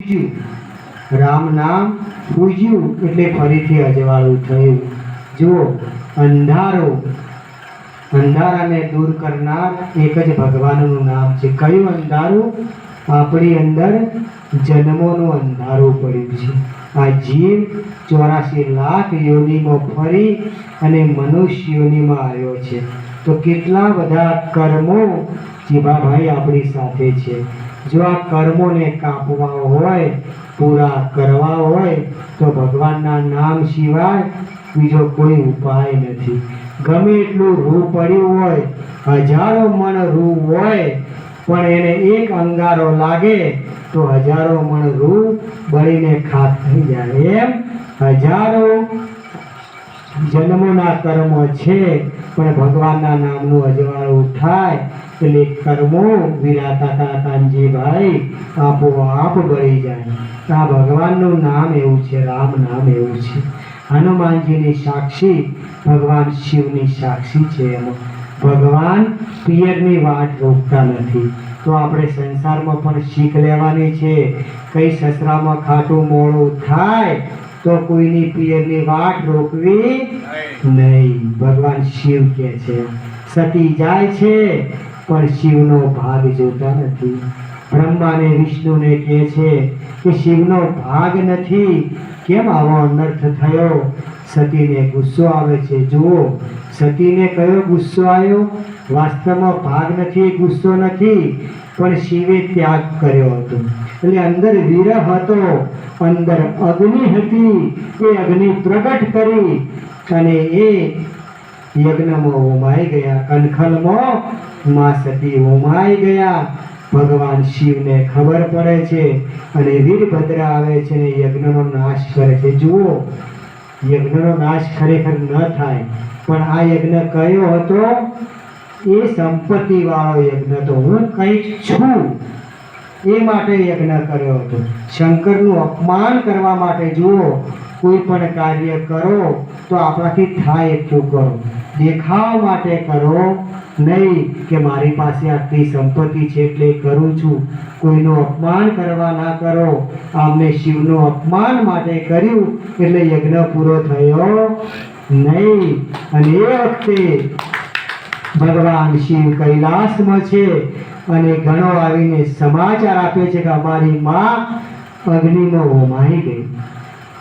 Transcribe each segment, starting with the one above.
પૂજ્યું, રામ નામ પૂજ્યું એટલે ફરીથી અજવાળું થયું. જુઓ, અંધારાને દૂર કરનાર એક જ ભગવાનનું નામ છે. કયું અંધારું? આપણી અંદર જન્મોનું અંધારું પડ્યું છે. આ જીવ 84 લાખ યોનિમાં ફરી અને મનુષ્ય યોનિમાં આવ્યો છે. તો કેટલા બધા કર્મો જીભાભાઈ આપણી સાથે છે. જો આ કર્મોને કાપવા હોય, પૂરા કરવા હોય, તો ભગવાનના નામ સિવાય બીજો કોઈ ઉપાય નથી. ગમે એટલું રૂ પડ્યું હોય, હજારો મણ રૂ હોય, પણ એને એક અંગારો લાગે તો હજારો મણ રૂ બળીને ખાક થઈ જાય. એમ હજારો જન્મોના કર્મો છે, પણ ભગવાનના નામનું અજવાળું થાય એટલે કર્મો વિરાતા કાનજીભાઈ આપોઆપ બળી જાય. આ ભગવાનનું નામ એવું છે, રામ નામ એવું છે. હનુમાનજીની સાક્ષી ભગવાન શિવની સાક્ષી છે. એમાં ભગવાન પિયરની વાટ રોકતા નથી. તો આપણે સંસારમાં પણ શીખ લેવાની છે. કઈ સસરામાં ખાટું મોડું થાય તો કોઈની પિયરની વાટ રોકવી નહીં. ભગવાન શિવ કહે છે, સતી જાય છે પણ શિવનો ભાગ જોતા નથી. બ્રહ્માને વિષ્ણુને કહે છે કે શિવનો ભાગ નથી, કેમ આવો અનર્થ થયો? સતીને ગુસ્સો આવે છે. જુઓ, સતીને કયો ગુસ્સો આવ્યો? વાસ્તવમાં ભાગ નથી, ગુસ્સો નથી, પણ શિવે ત્યાગ કર્યો હતો. એટલે અંદર વિરહ હતો, અંદર અગ્નિ હતી. એ અગ્નિ પ્રગટ કરી અને એ યજ્ઞમાં હોમાઈ ગયા. કનખલમાં માં સતી હોમાઈ ગયા. ભગવાન શિવને ખબર પડે છે અને વીરભદ્ર આવે છે અને યજ્ઞનો નાશ કરે છે. જુઓ, યજ્ઞનો નાશ ખરેખર ન થાય, પણ આ યજ્ઞ કયો હતો? એ સંપત્તિ વાળો યજ્ઞ હતો. હું કંઈક છું એ માટે યજ્ઞ કર્યો હતો. શંકરનું અપમાન કરવા માટે. જુઓ, કોઈ પણ કાર્ય કરો તો આપણાથી થાય એટલું કરો, દેખાવ માટે કરો નહીં કે મારી પાસે આટલી સંપત્તિ છે એટલે કરું છું. કોઈનું અપમાન કરવા ના કરો. આમને શિવનું અપમાન માટે કર્યું એટલે યજ્ઞ પૂરો થયો નહીં. અને એ વખતે ભગવાન શિવ કૈલાસમાં છે અને ગણો આવીને સમાચાર આપે છે કે અમારી માં અગ્નિમાં હોમાઈ ગઈ.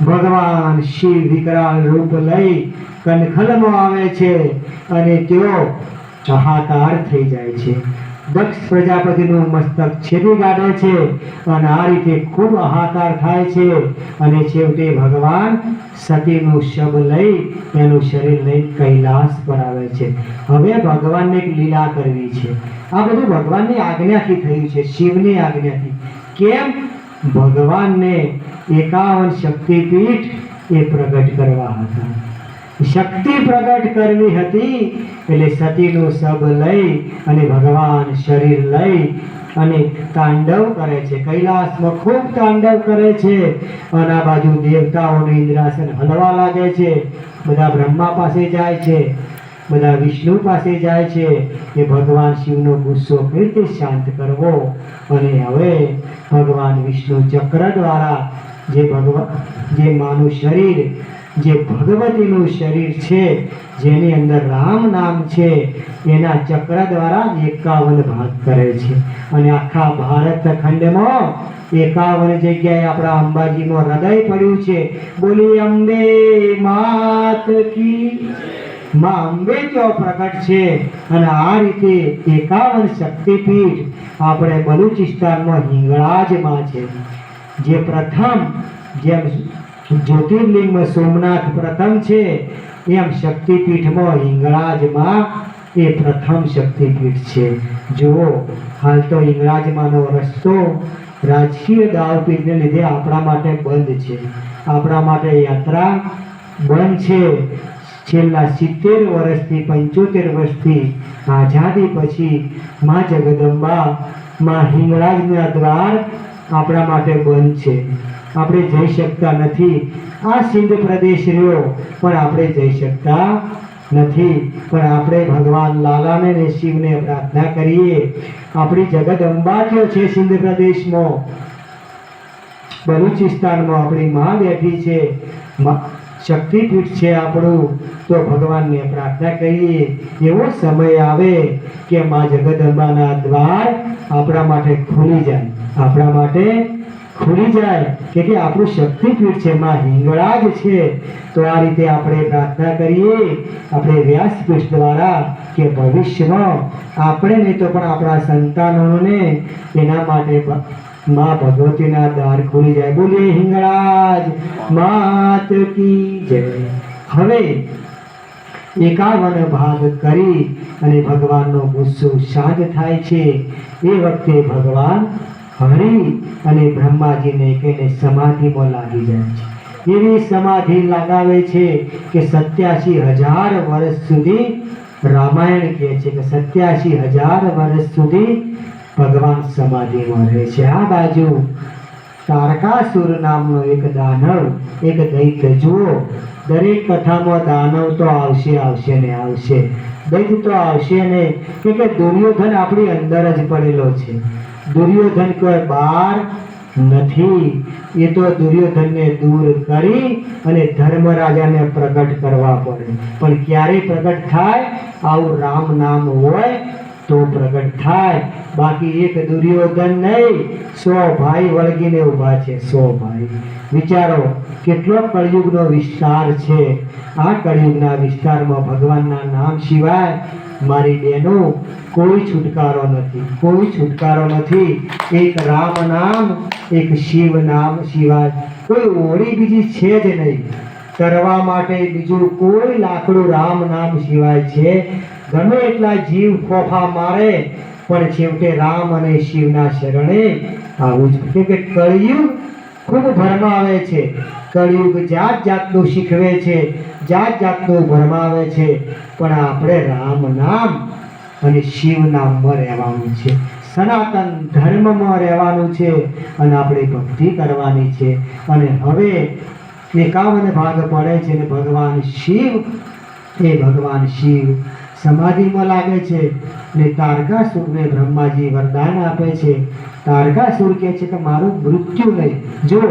ભગવાન શિવ વિકરાળ રૂપ લઈ કનખલમાં આવે છે અને તેઓ હાહાકાર થઈ જાય છે. દક્ષ પ્રજાપતિનું મસ્તક છેદી કાઢે છે અને આ રીતે ખૂબ હાહાકાર થાય છે. અને છેવટે ભગવાન સતીનું શબ લઈ એનું શરીર લઈ કૈલાસ પર આવે છે. હવે ભગવાનને એક લીલા કરવી છે. આ બધું ભગવાનની આજ્ઞાથી થયું છે, શિવની આજ્ઞાથી. કેમ? ભગવાનને 51 શક્તિપીઠ એ પ્રગટ કરવા હતા. શક્તિ પ્રગટ કરવી હતી એટલે સતીનું શબ લઈ અને ભગવાન શરીર લઈ અને તાંડવ કરે છે. કૈલાસમાં ખૂબ તાંડવ કરે છે અને આ બાજુ દેવતાઓનું ઇન્દ્રાસન હલવા લાગે છે. બધા બ્રહ્મા પાસે જાય છે, બધા વિષ્ણુ પાસે જાય છે કે ભગવાન શિવનો ગુસ્સો કઈ રીતે શાંત કરવો. અને હવે ભગવાન વિષ્ણુ ચક્ર દ્વારા જે માનું શરીર, જે ભગવતીનું શરીર છે, જેની અંદર રામ નામ છે, એના ચક્ર દ્વારા 51 ભાગ કરે છે. અને આખા ભારત ખંડમાં 51 જગ્યાએ આપણા અંબાજીમાં હૃદય પડ્યું છે. બોલી અંબે માત કી. માં અંબે જો પ્રગટ છે. અને આ રીતે 51 શક્તિપીઠ આપણે બલુચિસ્તાનમાં હિંગળાજમાં છે. જે પ્રથમ, જેમ જ્યોતિર્લિંગમાં સોમનાથ પ્રથમ છે, એમ શક્તિપીઠમાં હિંગળાજમાં એ પ્રથમ શક્તિપીઠ છે. જુઓ, હાલ તો હિંગળાજમાંનો રસ્તો રાજકીય દાવપીઠને લીધે આપણા માટે બંધ છે. આપણા માટે યાત્રા બંધ છે. છેલ્લા 70 વર્ષથી 75 વર્ષથી આઝાદી પછી માં જગદંબા, માં હિંગળાજના દ્વાર આપણા માટે બંધ છે. આપણે જઈ શકતા નથી. આ સિંધ પ્રદેશ રહ્યો પણ આપણે જઈ શકતા નથી. પણ આપણે ભગવાન લાલાને ને શિવને પ્રાર્થના કરીએ. આપણી જગદંબા કયો છે સિંધ પ્રદેશમાં? બલુચિસ્તાનમાં આપણી માં બેઠી છે, શક્તિપીઠ છે આપણું, તો ભગવાનને પ્રાર્થના કરીએ એવો સમય આવે કે માં જગદંબાના દ્વાર આપણા માટે ખુલી જાય, આપણા માટે ખુલી જાય કે આપણું શક્તિપીઠ છે, માં હિંગળાજ છે. તો આ રીતે આપણે પ્રાર્થના કરીએ આપણે વ્યાસપીઠ દ્વારા કે ભવિષ્યમાં આપણે નહીં તો પણ આપણા સંતાનોને એના માટે માં ભગવતીના દ્વાર ખુલી જાય. બોલીએ હિંગળાજ માત કી જય. હવે 51 ભાગ કરી અને ભગવાનનો ગુસ્સો શાંત થાય છે. એ વખતે ભગવાન હરિ અને બ્રહ્માજીને કહીને સમાધિમાં લાગી જાય છે. એવી સમાધિ લગાવે છે કે 87,000 વર્ષ સુધી, રામાયણ કહે છે કે 87,000 વર્ષ સુધી ભગવાન સમાધિમાં રહે છે. આ બાજુ તારકાસુર નામનો એક દાનવ, એક દૈત્ય, જુઓ દરેક કથામાં દાનવ તો આવશે ને આવશે, દૈત્ય તો આવશે ને, કે દુર્યોધન આપણી અંદર જ પડેલો છે. દુર્યોધન કોઈ બહાર નથી. એ તો દુર્યોધનને દૂર કરી અને ધર્મરાજાને પ્રગટ કરવા પડે. પણ ક્યારે પ્રગટ થાય? આવું રામ નામ હોય તો પ્રગટ થાય. બાકી એક દુર્યોધન નહીં, 100 ભાઈ વળગીને ઊભા છે. 100 ભાઈ. વિચારો કેટલો કળિયુગનો વિસ્તાર છે. આ કળિયુગના વિસ્તારમાં ભગવાનના નામ સિવાય મારી બહેનો કોઈ છુટકારો નથી, કોઈ છુટકારો નથી. એક રામ નામ, એક શિવ નામ સિવાય કોઈ ઓળી બીજી છે જ નહીં. કરવા માટે બીજું કોઈ લાકડું રામ નામ સિવાય છે. ગમે એટલા જીવ ખોફા મારે પણ છેવટે રામ અને શિવના શરણે આવું જ. કે કળિયુગ ખૂબ ભરમાવે છે. કળિયુગ જાત જાતનું શીખવે છે, જાત જાતનું ભરમાવે છે. પણ આપણે રામ નામ અને શિવ નામમાં રહેવાનું છે, સનાતન ધર્મમાં રહેવાનું છે અને આપણે ભક્તિ કરવાની છે. અને હવે 51 ભાગ પડે છે અને ભગવાન શિવ સમાધિમાં લાગે છે અને તારકાસુરને બ્રહ્માજી વરદાન આપે છે. તારકાસુર કહે છે કે મારું મૃત્યુ નહીં. જો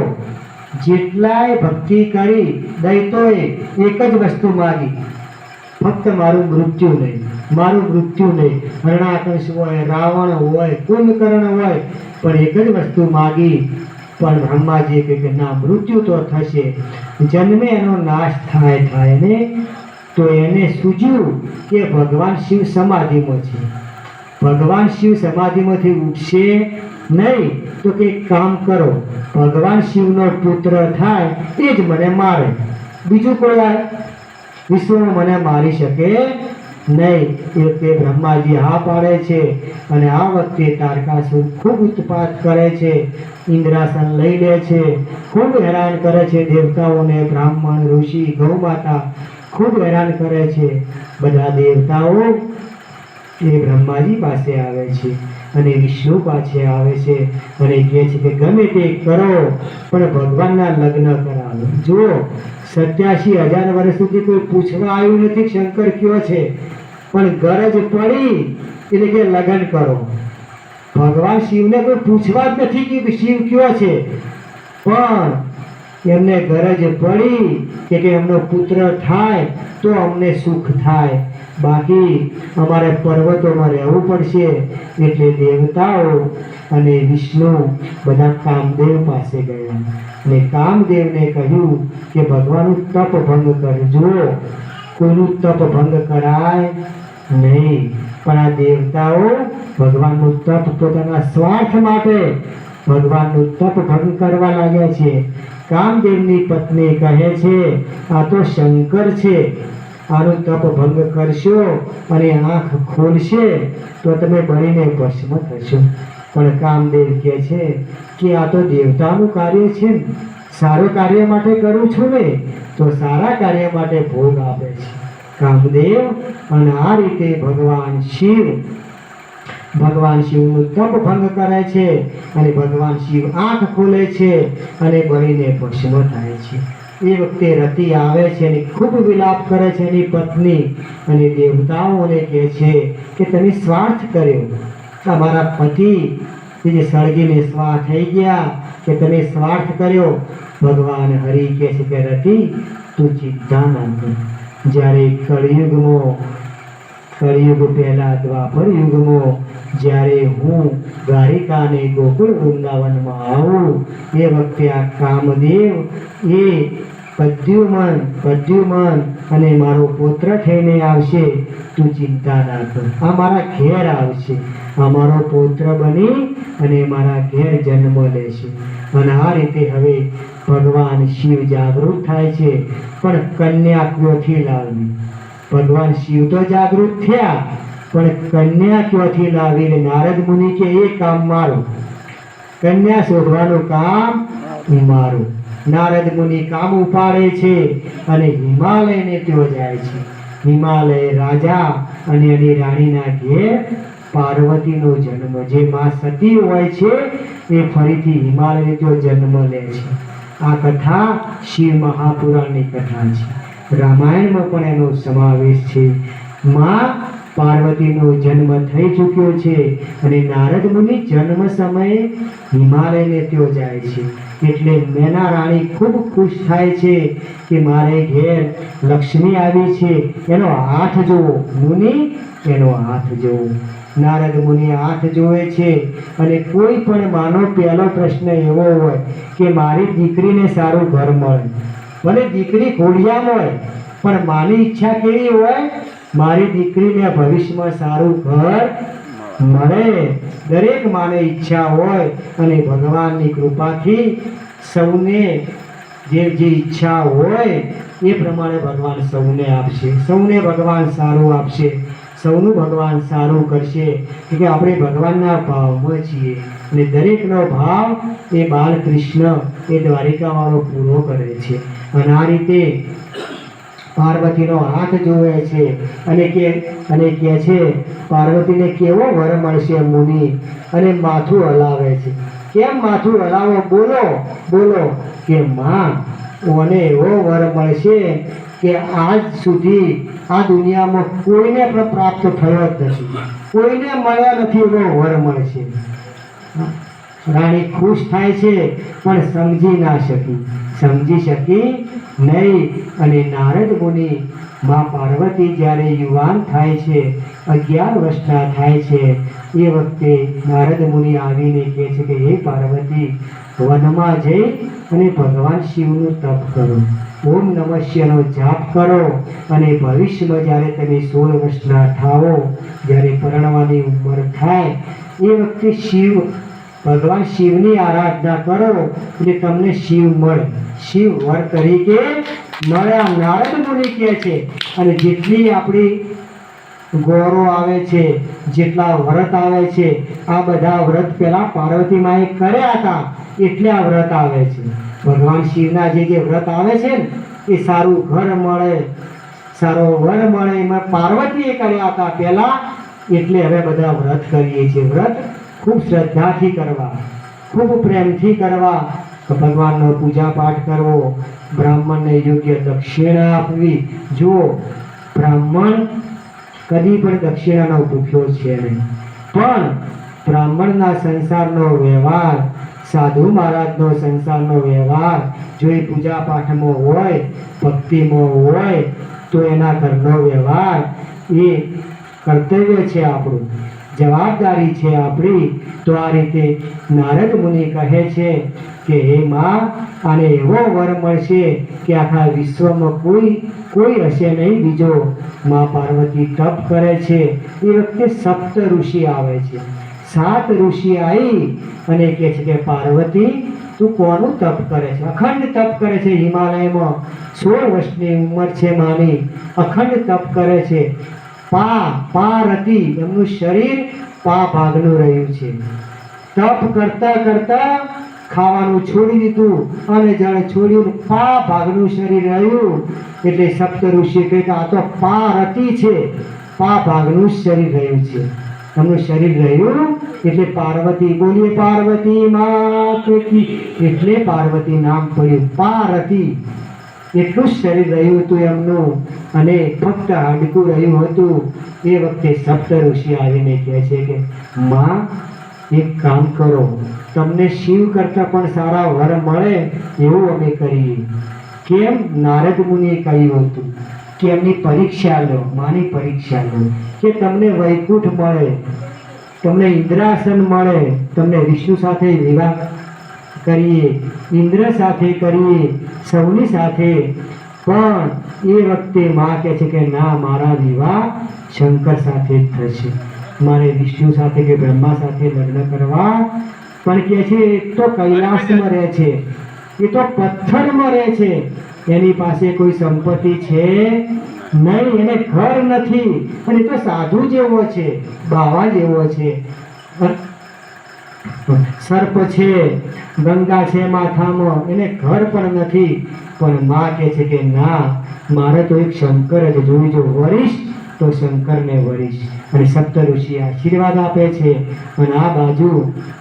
જેટલાય ભક્તિ કરી દૈતોએ એક જ વસ્તુ માગી, ફક્ત મારું મૃત્યુ નહીં, મારું મૃત્યુ નહીં. હરણાકંશ હોય, રાવણ હોય, કુંભકર્ણ હોય, પણ એક જ વસ્તુ માગી. પણ બ્રહ્માજીએ કહ્યું કે ના, મૃત્યુ તો થશે, જન્મે એનો નાશ થાય ને. તો એને સૂઝ્યું કે ભગવાન શિવ સમાધિમાં છે, ભગવાન શિવ સમાધિમાંથી ઉઠશે નહીં. તો કે કામ કરો, ભગવાન શિવનો પુત્ર થાય એ જ મને મારે, બીજું કોઈ વિશ્વમાં મને મારી શકે નહીં. એ વખતે બ્રહ્માજી હા પાડે છે અને આ વખતે તારકાસુર ખૂબ ઉત્પાત કરે છે, ઇન્દ્રાસન લઈ લે છે, ખૂબ હેરાન કરે છે દેવતાઓને, બ્રાહ્મણ, ઋષિ, ગૌ માતા ખૂબ હેરાન કરે છે. બધા દેવતાઓ એ બ્રહ્માજી પાસે આવે છે અને વિષ્ણુ પાસે આવે છે અને કહે છે કે ગમે તે કરો પણ ભગવાનના લગ્ન કરાવો. જુઓ 87,000 વર્ષ સુધી કોઈ પૂછવા આવ્યું નથી શંકર કયો છે, પણ ગરજ પડી એટલે કે લગ્ન કરો. ભગવાન શિવને કોઈ પૂછવા જ નથી કે શિવ કયો છે, પણ એમને ગરજ પડી કે એમનો પુત્ર થાય તો અમને સુખ થાય, બાકી અમારે પર્વતોમાં રહેવું પડશે. એટલે દેવતાઓ અને વિષ્ણુ બધા કામદેવ પાસે ગયા અને કામદેવને કહ્યું કે ભગવાનનું તપ ભંગ કરજો. કોઈનું તપ ભંગ કરાય નહીં. પણ આ દેવતાઓ ભગવાનનું તપ પોતાના સ્વાર્થ માટે ભગવાનનું તપ ભંગ કરવા લાગ્યા છે. કામદેવની પત્ની કહે છે આ તો શંકર છે, આનું તપ ભંગ કરશો અને આંખ ખોલશે તો તમે બળીને ભસ્મ થશો. પણ કામદેવ કહે છે કે આ તો દેવતાનું કાર્ય છે, સારું કાર્ય માટે કરું છું ને, તો સારા કાર્ય માટે ભોગ આપે છે કામદેવ. અને આ રીતે ભગવાન શિવનું તપ ભંગ કરે છે અને ભગવાન શિવ આંખ ખોલે છે અને બળીને ભસ્મ થાય છે. એ વખતે રતિ આવે છે અને ખૂબ વિલાપ કરે છે એની પત્ની અને દેવતાઓને કહે છે કે તમે સ્વાર્થ કર્યો, તમારા પતિ જે સળગીને સ્વાહ થઈ ગયા, કે તમે સ્વાર્થ કર્યો. ભગવાન હરિ કહે છે કે રતિ તું ચિંતા ના કર. જ્યારે કળિયુગ પહેલા દ્વાપર યુગમાં જ્યારે હું દ્વારિકા અને ગોકુળ વૃંદાવનમાં આવું એ વખતે આ કામદેવ એ પ્રદ્યુમન અને મારો પુત્ર થઈને આવશે. તું ચિંતા ના કર. આ મારા ઘેર આવશે. આ મારો પુત્ર બની અને મારા ઘેર જન્મ લેશે. અને આ રીતે હવે ભગવાન શિવ જાગૃત થાય છે. પણ કન્યા ક્યોથી લાવવી? ભગવાન શિવ તો જાગૃત થયા, પણ કન્યા ક્યોથી લાવી? નારદ મુનિ કે એ કામ મારું, કન્યા શોધવાનું કામ મારું. નારદ મુનિ કામ ઉપાડે છે અને હિમાલયને ત્યાં જાય છે. હિમાલય રાજા અને એની રાણીના ઘેર પાર્વતીનો જન્મ, જે માં સતી હોય છે એ ફરીથી હિમાલય ત્યાં જન્મ લે છે. આ કથા શિવ મહાપુરાણની કથા છે. રામાયણમાં પણ એનો સમાવેશ છે. માં પાર્વતીનો જન્મ થઈ ચૂક્યો છે અને નારદ મુનિ જન્મ સમયે હિમાલયને ત્યાં જાય છે. એટલે મેના રાણી ખૂબ ખુશ થાય છે કે મારે ઘેર લક્ષ્મી આવી છે. એનો હાથ જોવો મુનિ, એનો હાથ જોવો. નારદ મુનિ હાથ જોવે છે અને કોઈ પણ માનો પહેલો પ્રશ્ન એવો હોય કે મારી દીકરીને સારું ઘર મળે. ભલે દીકરી ખોડિયામ હોય, પણ માની ઈચ્છા કેવી હોય? મારી દીકરીને ભવિષ્યમાં સારું ઘર મળે. દરેક માને ઈચ્છા હોય અને ભગવાનની કૃપાથી સૌને જે ઈચ્છા હોય એ પ્રમાણે ભગવાન સૌને આપશે. સૌને ભગવાન સારું આપશે, સૌનું ભગવાન સારું કરશે. કે આપણે ભગવાનના ભાવમાં છીએ અને દરેકનો ભાવ એ બાલકૃષ્ણ એ દ્વારિકાવાળો પૂરો કરે છે. અને આ રીતે પાર્વતીનો હાથ જોવે છે અને કહે છે પાર્વતીને કેવો વર મળશે મુનિ? અને માથું હલાવે છે. કેમ માથું હલાવો? બોલો કે માં ઓને એવો વર મળશે કે આજ સુધી આ દુનિયામાં કોઈને પણ પ્રાપ્ત થયો જ નથી, કોઈને મળ્યા નથી એવો વર મળશે. રાણી ખુશ થાય છે પણ સમજી શકી નહીં. અને નારદ મુનિ માં પાર્વતી જ્યારે યુવાન થાય છે, 11 વર્ષના થાય છે, એ વખતે નારદ મુનિ આવીને કહે છે કે હે પાર્વતી, વનમાં જઈ અને ભગવાન શિવનું તપ કરો, ઓમ નમઃ શિવાયનો જાપ કરો અને ભવિષ્યમાં જ્યારે તમે 16 વર્ષના થાઓ, જ્યારે પરણવાની ઉંમર થાય એ વખતે ભગવાન શિવની આરાધના કરો એટલે તમને શિવ મળે, શિવ વર તરીકે મળે. નારદ મુનિ કહે છે. અને જેટલી આપણી ગૌરો આવે છે, જેટલા વ્રત આવે છે, આ બધા વ્રત પહેલા પાર્વતી માએ કર્યા હતા એટલે આ વ્રત આવે છે. ભગવાન શિવના જે વ્રત આવે છે ને એ સારું ઘર મળે, સારો વર મળે, એમાં પાર્વતીએ કર્યા હતા પહેલા, એટલે હવે બધા વ્રત કરીએ છીએ. વ્રત ખૂબ શ્રદ્ધાથી કરવા, ખૂબ પ્રેમથી કરવા, ભગવાનનો પૂજા પાઠ કરવો, બ્રાહ્મણને યોગ્ય દક્ષિણા આપવી. જુઓ, બ્રાહ્મણ કદી પણ દક્ષિણાનો ભૂખ્યો છે નહીં, પણ બ્રાહ્મણના સંસારનો વ્યવહાર, સાધુ મહારાજનો સંસારનો વ્યવહાર જો એ પૂજા પાઠમાં હોય, ભક્તિમાં હોય, તો એના ઘરનો વ્યવહાર એ કર્તવ્ય છે આપણું, જવાબદારી છે આપણી. તો આ રીતે નારદ મુનિ કહે છે કે હે માં, આને એવો વર મળશે કે આખા વિશ્વમાં કોઈ હશે નહીં બીજો. માં પાર્વતી તપ કરે છે એ વખતે 7 ઋષિ આવે છે. 7 ઋષિ આવી અને કહે છે કે પાર્વતી, તું કોનું તપ કરે છે? અખંડ તપ કરે છે હિમાલયમાં. 16 વર્ષની ઉંમર છે માની, અખંડ તપ કરે છે. પારતી, એમનું શરીર ભાગનું રહ્યું છે. તપ કરતા કરતા ખાવાનું છોડી દીધું અને જાણે છોડ્યું, ભાગનું શરીર રહ્યું. એટલે 7 ઋષિ કહે કે આ તો પારતી છે, ભાગનું શરીર રહ્યું છે. એમનું શરીર રહ્યું એટલે પાર્વતી, બોલીએ પાર્વતી માત કી, એટલે પાર્વતી નામ પડ્યું પારતી. એટલું જ શરીર રહ્યું હતું એમનું અને ફક્ત હાડકું રહ્યું હતું. એ વખતે 7 ઋષિ આવીને કહે છે કે માં, એક કામ કરો, તમને શિવ કરતાં પણ સારા વર મળે એવું અમે કરીએ. કેમ? નારદ મુનિએ કહ્યું હતું કે એમની પરીક્ષા લો, માની પરીક્ષા લો, કે તમને વૈકુંઠ મળે, તમને ઇન્દ્રાસન મળે, તમને વિષ્ણુ સાથે વિવાહ કરીએ, ઇન્દ્ર સાથે કરીએ, સૌની સાથે. પણ એ વખતે માં કહે છે કે ના, મારા વિવાહ શંકર સાથે જ થશે, મારે વિષ્ણુ સાથે કે બ્રહ્મા સાથે લગ્ન કરવા. પણ કહે છે એ તો કૈલાસમાં રહે છે, એ તો પથ્થરમાં રહે છે, એની પાસે કોઈ સંપત્તિ છે નહીં, એને ઘર નથી, અને એ તો સાધુ જેવો છે, બાવા જેવો છે, સર્પ છે, ગંગા છે માથામાં, એને ઘર પણ નથી. પણ માં કહે છે કે ના, મારે તો એક શંકર જ જોઈ, જો વરીશ તો શંકરને વરીશ. અને સપ્ત ઋષિ આશીર્વાદ આપે છે, અને આ બાજુ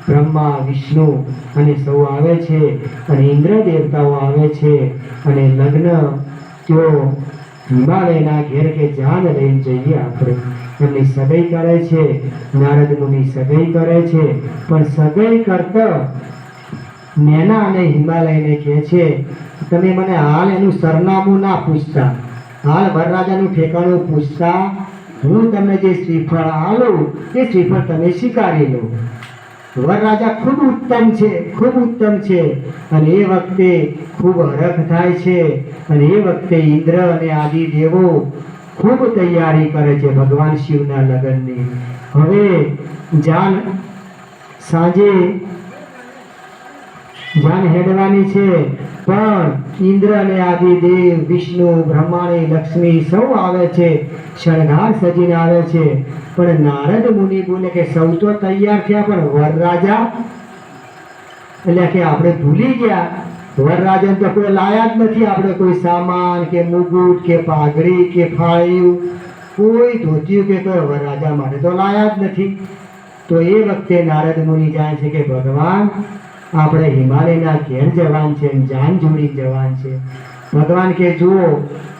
બ્રહ્મા વિષ્ણુ અને સૌ આવે છે, અને ઇન્દ્ર દેવતાઓ આવે છે, અને લગ્ન તેઓ હિમાલયના ઘેર કે જાન લઈને જઈએ આપણે. એમની સગાઈ કરે છે, નારદ મુનિ સગાઈ કરે છે. પણ સગાઈ કરતા નેના અને હિમાલયને કહે છે તમે મને હાલ એનું સરનામું ના પૂછતા, હાલ વરરાજાનું ઠેકાણું પૂછતા, હું તમને જે શ્રીફળ આલું તે શ્રીફળ તમે સ્વીકારી લો. વરરાજા ખૂબ ઉત્તમ છે, ખૂબ ઉત્તમ છે. અને એ વખતે ખૂબ હરખ થાય છે, અને એ વખતે ઇન્દ્ર અને આદિ દેવો ખૂબ તૈયારી કરે છે ભગવાન શિવના લગ્નની. હવે સાંજે જાન હેડવાની છે, પણ ઇન્દ્ર અને આદિ દેવ, વિષ્ણુ, બ્રહ્માણી, લક્ષ્મી સૌ આવે છે, શણગાર સજીને આવે છે. પણ નારદ મુનિ બોલે કે સૌ તો તૈયાર થયા, પણ વરરાજા, એટલે કે આપણે ભૂલી ગયા, વરરાજાને તો કોઈ લાયા જ નથી. આપણે કોઈ સામાન કે મુગુટ કે પાઘડી કે ફાળ્યું, કોઈ ધોતિયું કે કોઈ વરરાજા માટે તો લાયા જ નથી. તો એ વખતે નારદ મુનિ જાય છે કે ભગવાન, આપણે હિમાલયના ઘેર જવાન છે, જાન જોડી જવાન છે. ભગવાન કે જુઓ,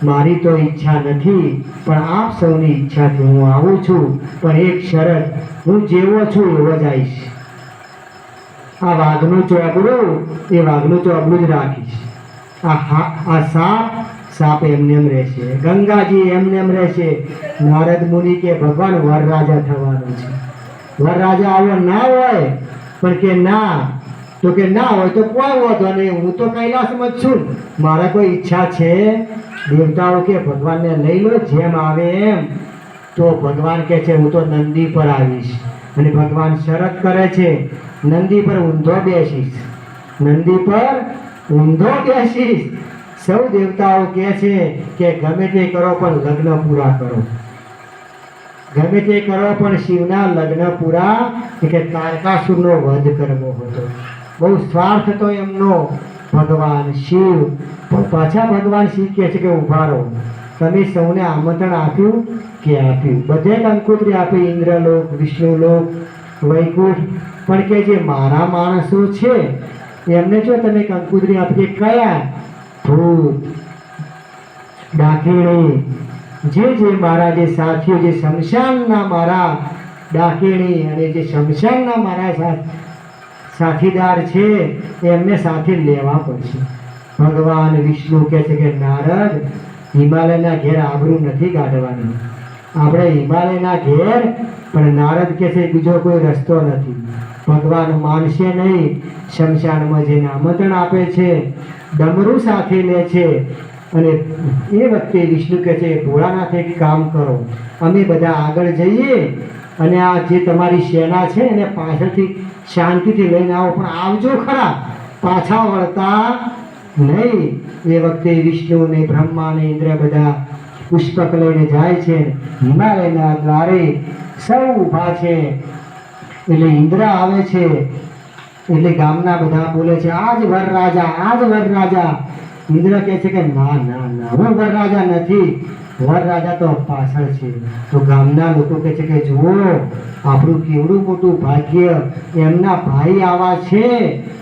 મારી તો ઈચ્છા નથી, પણ આપ સૌની ઈચ્છાથી હું આવું છું. પણ એક શરત, હું જેવો છું એવો જ આવીશ. આ વાઘનું ચોગડું એ વાઘનું ચોગડું જ રાખીશ. આ સાપ એમને એમ રહેશે, ગંગાજી એમને એમ રહેશે. નારદ મુનિ કે ભગવાન વરરાજા થવાનું છે, વરરાજા આવો ના હોય, પણ કે ના, તો કે ના હોય તો કોઈ વાંધો નહીં, હું તો કૈલાસમાં જ છું, મારા કોઈ ઈચ્છા છે. દેવતાઓ કે ભગવાનને લઈ લો જેમ આવે એમ. તો ભગવાન કહે છે હું તો નંદી પર આવીશ. અને ભગવાન શરત કરે છે, નંદી પર ઊંધો બેસીશ, નંદી પર ઊંધો બેસીશ. સૌ દેવતાઓ કહે છે કે ગમે તે કરો પણ લગ્ન પૂરા કરો, ગમે તે કરો પણ શિવના લગ્ન પૂરા. કે તારકાસુરનો વધ કરવો હતો, બહુ સ્વાર્થ હતો એમનો. ભગવાન શિવ પાછા ભગવાન શિવ કહે છે કે ઉભા રહો, તમે સૌને આમંત્રણ આપ્યું કે આપ્યું, બધે કંકોત્રી આપી, ઇન્દ્રલોક, વિષ્ણુલોક, વૈકુંઠ. પણ કે જે મારા માણસો છે એમને જો તમે કંકોત્રી આપી, કયા? ભૂત, ડાકીણી, જે મારા જે સાથીઓ, જે શમશાનના મારા ડાકીણી અને જે શમશાનના મારા સાથીદાર છે, એમને સાથે લેવા પડશે. ભગવાન વિષ્ણુ કહે છે કે નારદ, હિમાલયના ઘેર આબરૂ નથી કાઢવાની, આપણે હિમાલયના ઘેર. પણ નારદ કહે છે બીજો કોઈ રસ્તો નથી, ભગવાન માનશે નહીં. શમશાનમાં જઈને આમંત્રણ આપે છે, ડમરું સાથે લે છે. અને એ વખતે વિષ્ણુ કહે છે ભોળાનાથ એક કામ કરો, અમે બધા આગળ જઈએ, અને આ જે તમારી સેના છે એને પાછળથી શાંતિથી લઈને આવો, પણ આવજો ખરા, પાછા વળતા નહીં. એ વખતે વિષ્ણુ ને બ્રહ્મા ને ઇન્દ્ર બધા પુષ્પક લઈને જાય છે. હિમાલયના દ્વારે સૌ ઊભા છે. એટલે ઇન્દ્ર આવે છે, એટલે ગામના બધા બોલે છે આજ વરરાજા, આજ વરરાજા. ઇન્દ્ર કહે છે કે ના ના ના, હું વરરાજા નથી, વરરાજા તો પાછળ છે. તો ગામના લોકો કહે છે કે જુઓ, આપણું કેવડું મોટું ભાગ્ય, એમના ભાઈ આવા છે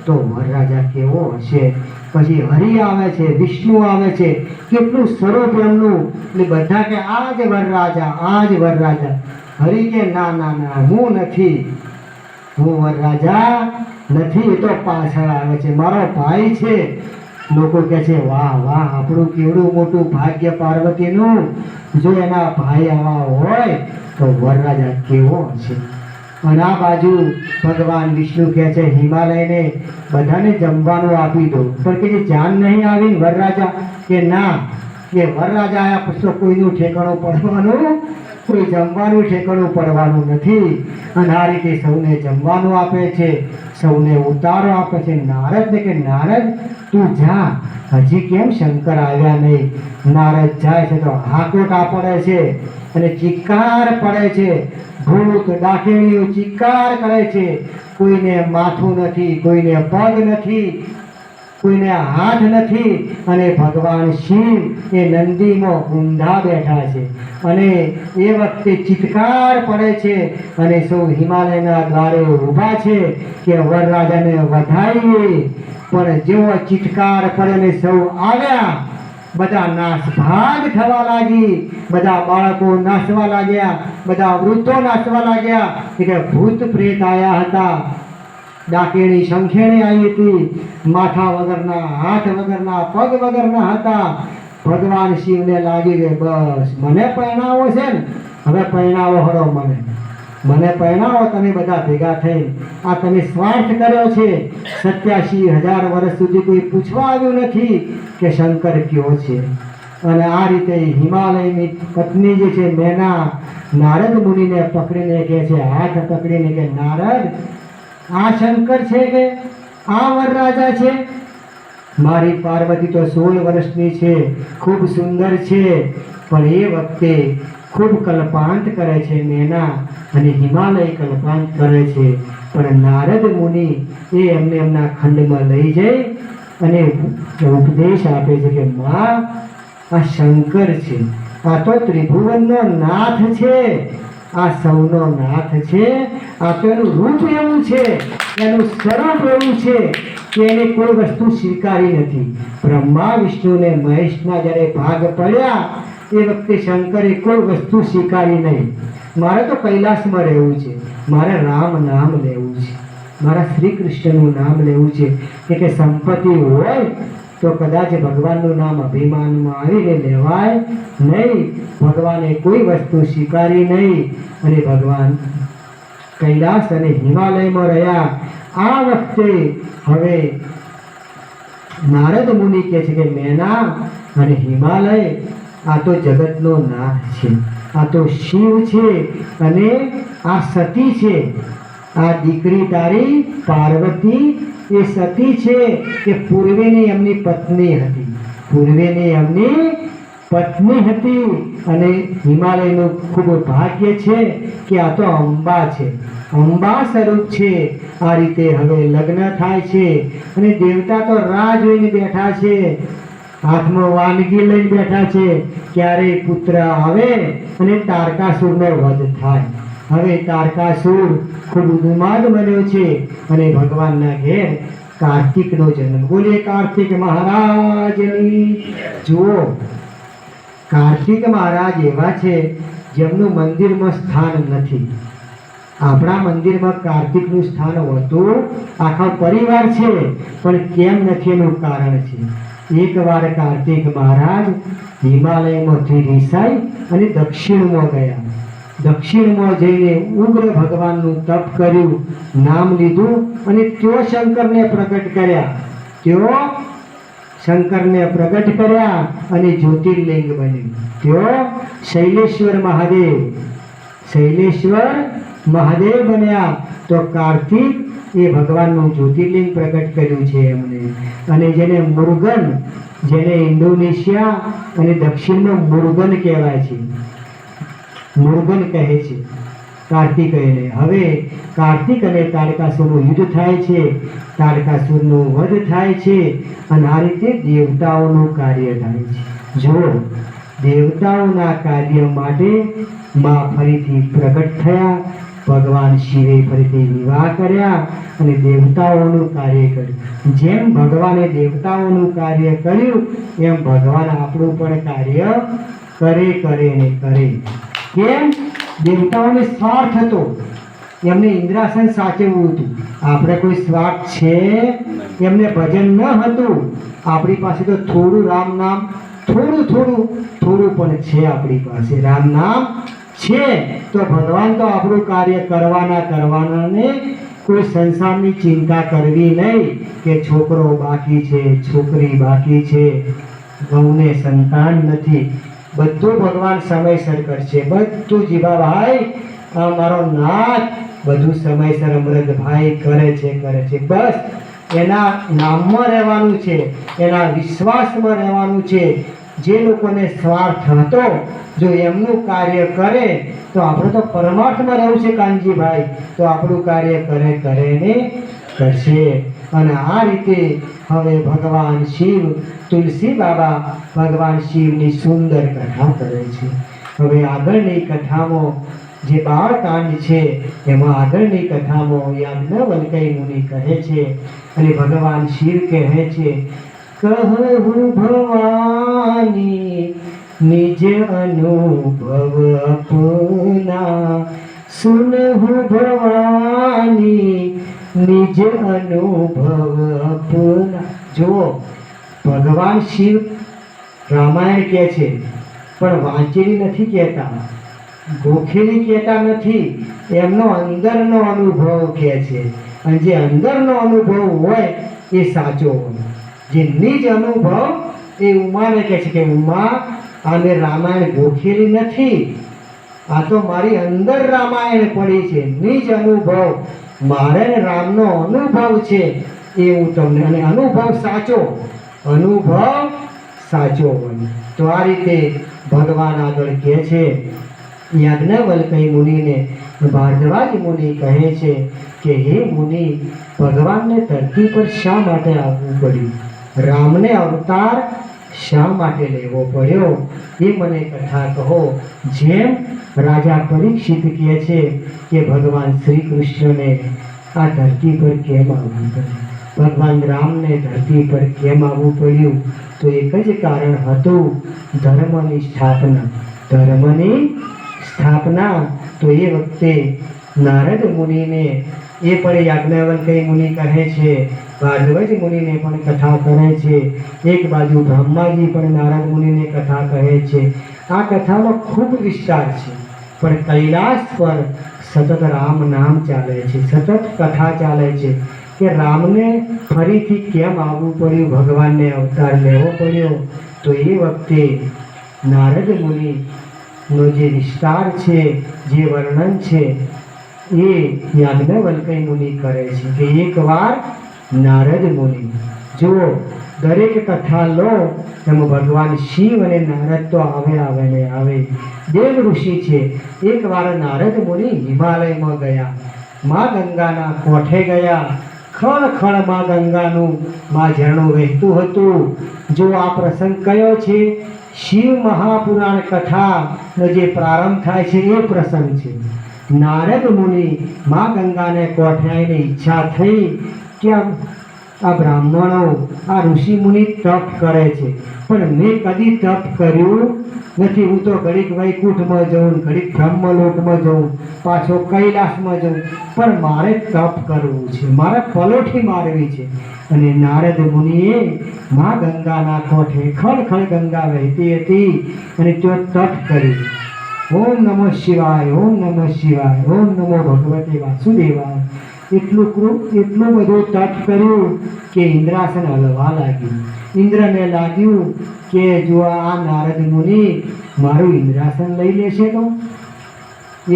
તો વરરાજા કેવો હશે. પછી હરિ આવે છે, વિષ્ણુ આવે છે, કેટલું સ્વરૂપ એમનું. એટલે બધા કે આ જ વરરાજા, આ જ વરરાજા. હરિ કે ના ના ના, હું નથી. હું વરરાજા નથી, એ તો પાછળ આવે છે, મારો ભાઈ છે. લોકો કહે છે વાહ વાહ, આપણું કેવડું મોટું ભાગ્ય પાર્વતીનું. જો એના ભાઈ આવા હોય તો વરરાજા કેવો હશે. અને આ બાજુ ભગવાન વિષ્ણુ કહે છે હિમાલયને બધાને જમવાનું આપી દો. પણ કે જે જાન નહીં આવી વરરાજા કે ના, કે વરરાજા આયા પછી તો કોઈનું ઠેકાણું પડવાનું, કોઈ જમવાનું ઠેકાણું પડવાનું નથી. અને આ રીતે સૌને જમવાનું આપે છે, સૌને ઉતારો આપે છે. નારદને કે નારદ તું જા, હજી કેમ શંકર આવ્યા નહીં? નારદ જાય છે તો હાકોટા પડે છે અને ચિક્કાર પડે છે. ભૂત ડાકેણીઓ ચિક્કાર કરે છે. કોઈને માથું નથી, કોઈને પગ નથી, કોઈને હાથ નથી. અને ભગવાન શિવ એ નંદીમાં ઊંધા બેઠા છે અને એ વખતે ચિત્કાર પડે છે. અને સૌ હિમાલયના દ્વારે ઊભા છે કે વરરાજાને વધાવીએ. પણ જેવો ચિત્કાર પડે ને સૌ આવ્યા, બધા નાસભાગ થવા લાગી. બધા બાળકો નાસવા લાગ્યા, બધા વૃદ્ધો નાસવા લાગ્યા કે ભૂત પ્રેત આવ્યા હતા. ડાકેણી શંખેણી આવી હતી, માથા વગરના, હાથ વગરના, પગ વગરના હતા. ભગવાન શિવને લાગી ગઈ બસ મને પરણાવો છે ને, હવે પરણાવો હરો, મને પરણાવો તમે બધા ભેગા થઈ. આ તમે સ્વાર્થ કર્યો છે. 87,000 વર્ષ સુધી કોઈ પૂછવા આવ્યું નથી કે શંકર કયો છે. અને આ રીતે હિમાલયની પત્ની જે છે મેના, નારદ મુનિને પકડીને કહે છે, હાથ પકડીને કે નારદ આ શંકર છે કે આ વરરાજા છે? મારી પાર્વતી તો 16 વર્ષની છે, ખૂબ સુંદર છે, પણ એ વખતે ખૂબ કલ્પાંત કરે છે મેના, અને હિમાલય કલ્પાંત કરે છે. પણ નારદ મુનિ એ એમને એમના ખંડમાં લઈ જઈ અને ઉપદેશ આપે છે કે માં, આ શંકર છે, આ તો ત્રિભુવનનો નાથ છે, આ સૌનો નાથ છે. આ તો એનું રૂપ એવું છે, એનું સ્વરૂપ એવું છે કે એને કોઈ વસ્તુ સ્વીકારી નથી. બ્રહ્મા વિષ્ણુ ને મહેશના જ્યારે ભાગ પડ્યા એ વખતે શંકરે કોઈ વસ્તુ સ્વીકારી નહીં. મારે તો કૈલાસમાં રહેવું છે, મારે રામ નામ લેવું છે, મારા શ્રી કૃષ્ણનું નામ લેવું છે. કે સંપત્તિ હોય તો કદાચ ભગવાનનું નામ અભિમાનમાં આવીને લેવાય નહીં. ભગવાને કોઈ વસ્તુ સ્વીકારી નહીં અને ભગવાન કૈલાસ અને હિમાલયમાં રહ્યા. આ વખતે હવે નારદ મુનિ કહે છે કે મેના અને હિમાલય આ તો જગતનો નાથ છે, આ તો શિવ છે અને આ સતી છે. આ દીકરી તારી પાર્વતી એ સતી છે કે પૂર્વેની એમની પત્ની હતી, પૂર્વેની એમની પત્ની હતી. અને હિમાલયનું ખૂબ ભાગ્ય છે કે આ તો અંબા છે, અંબા સ્વરૂપ છે. આ રીતે હવે લગ્ન થાય છે અને દેવતા તો રાહ જોઈને બેઠા છે, હાથમાં વાનગી લઈને બેઠા છે, ક્યારે પુત્ર આવે અને તારકાસુરનો વધ થાય. હવે તારકાસુર ખૂબ ઉન્માદ બન્યો છે અને ભગવાનના ઘેર કાર્તિકનો જન્મ. બોલીએ કાર્તિક મહારાજની. જુઓ, કાર્તિક મહારાજ એવા છે જેમનું મંદિરમાં સ્થાન નથી. આપણા મંદિરમાં કાર્તિકનું સ્થાન હોતું, આખા પરિવાર છે, પણ કેમ નથી એનું કારણ છે. એકવાર કાર્તિક મહારાજ હિમાલયમાંથી રિસાઈ અને દક્ષિણમાં ગયા. દક્ષિણમાં જઈને ઉગ્ર ભગવાનનું તપ કર્યું, નામ લીધું અને ત્યો શંકરને પ્રગટ કર્યા. ત્યો શંકરને પ્રગટ કર્યા અને જ્યોતિર્લિંગ બન્યું. ત્યો શૈલેશ્વર મહાદેવ, શૈલેશ્વર મહાદેવ બન્યા. તો કાર્તિક એ ભગવાનનું જ્યોતિર્લિંગ પ્રગટ કર્યું છે એમને. અને જેને મુરુગન, જેને ઇન્ડોનેશિયા અને દક્ષિણમાં મુરુગન કહેવાય છે, મુરુગન કહે છે કાર્તિકેયને. હવે કાર્તિક અને તારકાસુરનું યુદ્ધ થાય છે, તારકાસુરનો વધ થાય છે અને આ રીતે દેવતાઓનું કાર્ય થાય છે. જો દેવતાઓના કાર્ય માટે માં ફરીથી પ્રગટ થયા, ભગવાન શિવે ફરીથી વિવાહ કર્યા અને દેવતાઓનું કાર્ય કર્યું. જેમ ભગવાને દેવતાઓનું કાર્ય કર્યું એમ ભગવાન આપણું પણ કાર્ય કરે ને કરે. કેમ? દેવતાઓને સ્વાર્થ હતો, એમને ઇન્દ્રાસન સાચવવું હતું. આપણે કોઈ સ્વાર્થ છે, એમને ભજન ન હતું. આપણી પાસે તો થોડું રામ નામ, થોડું પણ છે આપણી પાસે. રામ નામ છે તો ભગવાન તો આપણું કાર્ય કરવાના ને કોઈ સંસારની ચિંતા કરવી નહીં કે છોકરો બાકી છે, છોકરી બાકી છે, વહુને સંતાન નથી. બધું ભગવાન સમયસર કરશે. બધું જીવાભાઈ, આ મારો નાથ બધું સમયસર અમૃતભાઈ કરે છે. બસ એના નામમાં રહેવાનું છે, એના વિશ્વાસમાં રહેવાનું છે. જે લોકોને સ્વાર્થ હતો, જો એમનું કાર્ય કરે તો આપણે તો પરમાર્થમાં રહેવું છે કાનજીભાઈ, તો આપણું કાર્ય કરે ને કરશે. અને આ રીતે હવે ભગવાન શિવ, તુલસી બાબા ભગવાન શિવની સુંદર કથા કરે છે. હવે આગળની કથામાં જે બાળકાંડ છે એમાં આગળની કથામાં યાજ્ઞવલ્ક્ય મુનિ કહે છે અને ભગવાન શિવ કહે છે, કહું ભવાની નિજ અનુભવ અપના, સુનહું ભવાની નિજ અનુભવ અપના. જુઓ, ભગવાન શિવ રામાયણ કહે છે પણ વાંચેલી નથી કહેતા, ગોખેલી કહેતા નથી. એમનો અંદરનો અનુભવ કહે છે. અને જે અંદરનો અનુભવ હોય એ સાચો હોય. જે નિજ અનુભવ એ ઉમાને કહે છે કે ઉમા, આને રામાયણ ગોખેલી નથી, આ તો મારી અંદર રામાયણ પડી છે. નિજ અનુભવ, મારે રામનો અનુભવ છે એ હું તમને, અને અનુભવ સાચો હોય. તો આ રીતે ભગવાન આગળ કહે છે. યાજ્ઞવલ્ક્ય મુનિને ભારદ્વાજ મુનિ કહે છે કે હે મુનિ, ભગવાનને ધરતી પર શા માટે આવવું પડ્યું? રામને અવતાર શા માટે લેવો પડ્યો? એ મને કથા કહો. જેમ રાજા પરીક્ષિત કહે છે કે ભગવાન શ્રી કૃષ્ણને આ ધરતી પર કેમ આવવું પડ્યું, ભગવાન રામને ધરતી પર કેમ આવવું પડ્યું? તો એક જ કારણ હતું, ધર્મની સ્થાપના. તો એ વખતે નારદ મુનિને, એ પણ યાજ્ઞવલ્ક્ય મુનિ કહે છે, ભારદ્વાજ મુનિને પણ કથા કહે છે, એક બાજુ બ્રહ્માજી પણ નારદ મુનિને કથા કહે છે. આ કથાનો ખૂબ વિસ્તાર છે, પણ કૈલાસ પર સતત રામ નામ ચાલે છે, સતત કથા ચાલે છે કે રામને ફરીથી કેમ આવવું પડ્યું, ભગવાનને અવતાર લેવો પડ્યો. તો એ વખતે નારદ મુનિનો જે વિસ્તાર છે, જે વર્ણન છે, એ યાજ્ઞવલ્ક્ય મુનિ કરે છે કે એકવાર નારદ મુનિ, જુઓ દરેક કથા લો એમાં ભગવાન શિવ અને નારદ તો આવે. દેવ ઋષિ છે. એકવાર નારદ મુનિ હિમાલયમાં ગયા, મા ગંગાના કોઠે ગયા. ખળ મા ગંગાનું ઝરણું વહેતું હતું. જો આ પ્રસંગ કયો છે? શિવ મહાપુરાણ કથાનો જે પ્રારંભ થાય છે એ પ્રસંગ છે. નારદ મુનિ મા ગંગાને કોઠે આવીને ઈચ્છા થઈ કે આ બ્રાહ્મણો, આ ઋષિ મુનિ તપ કરે છે, પણ મેં કદી તપ કર્યું નથી. હું તો ઘડીક વૈકુંઠમાં જઉં, ઘડીક બ્રહ્મલોકમાં જઉં, પાછો કૈલાસમાં જઉં, પણ મારે તપ કરવું છે, મારે પલોઠી મારવી છે. અને નારદ મુનિએ મા ગંગાના કોઠે ખળ ગંગા વહેતી હતી અને તો તપ કર્યું. ઓમ નમઃ શિવાય, ઓમ નમઃ શિવાય, ઓમ નમો ભગવતે વાસુદેવાય. એટલું બધું તપ કર્યું કે ઇન્દ્રાસન હલવા લાગ્યું. ઇન્દ્રને લાગ્યું કે જો આ નારદ મુનિ મારું ઇન્દ્રાસન લઈ લેશે તો.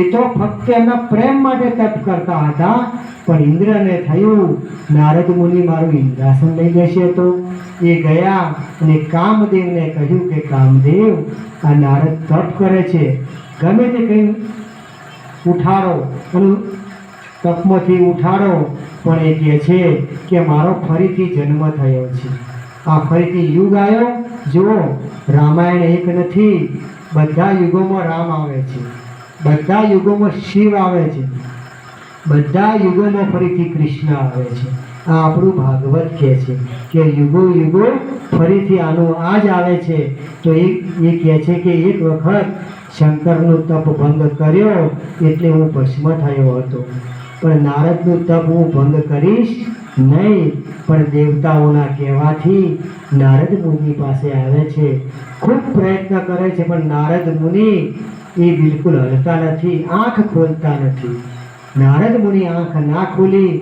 એ તો ફક્ત એમના પ્રેમ માટે તપ કરતા હતા, પણ ઇન્દ્રને થયું નારદ મુનિ મારું ઇન્દ્રાસન લઈ લેશે તો. એ ગયા અને કામદેવને કહ્યું કે કામદેવ, આ નારદ તપ કરે છે, ગમે તે કંઈ ઉઠાડો અને તપમાંથી ઉઠાડો, પણ એ કહે છે કે મારો ફરીથી જન્મ થયો છે, આ ફરીથી યુગ આવ્યો. જુઓ, રામાયણ એક નથી, બધા યુગોમાં રામ આવે છે, બધા યુગોમાં શિવ આવે છે, બધા યુગોમાં ફરીથી કૃષ્ણ આવે છે. આ આપણું ભાગવત કહે છે કે યુગો ફરીથી આનું આ જ આવે છે. તો એ કહે છે કે એક વખત શંકરનું તપ ભંગ કર્યો એટલે હું ભસ્મ થયો હતો, પણ નારદનું તપ હું ભંગ કરીશ નહીં. પણ દેવતાઓના કહેવાથી નારદ મુનિ પાસે આવે છે, ખૂબ પ્રયત્ન કરે છે, પણ નારદ મુનિ એ બિલકુલ હલતા નથી, આંખ ખોલતા નથી. નારદ મુનિ આંખ ના ખોલી.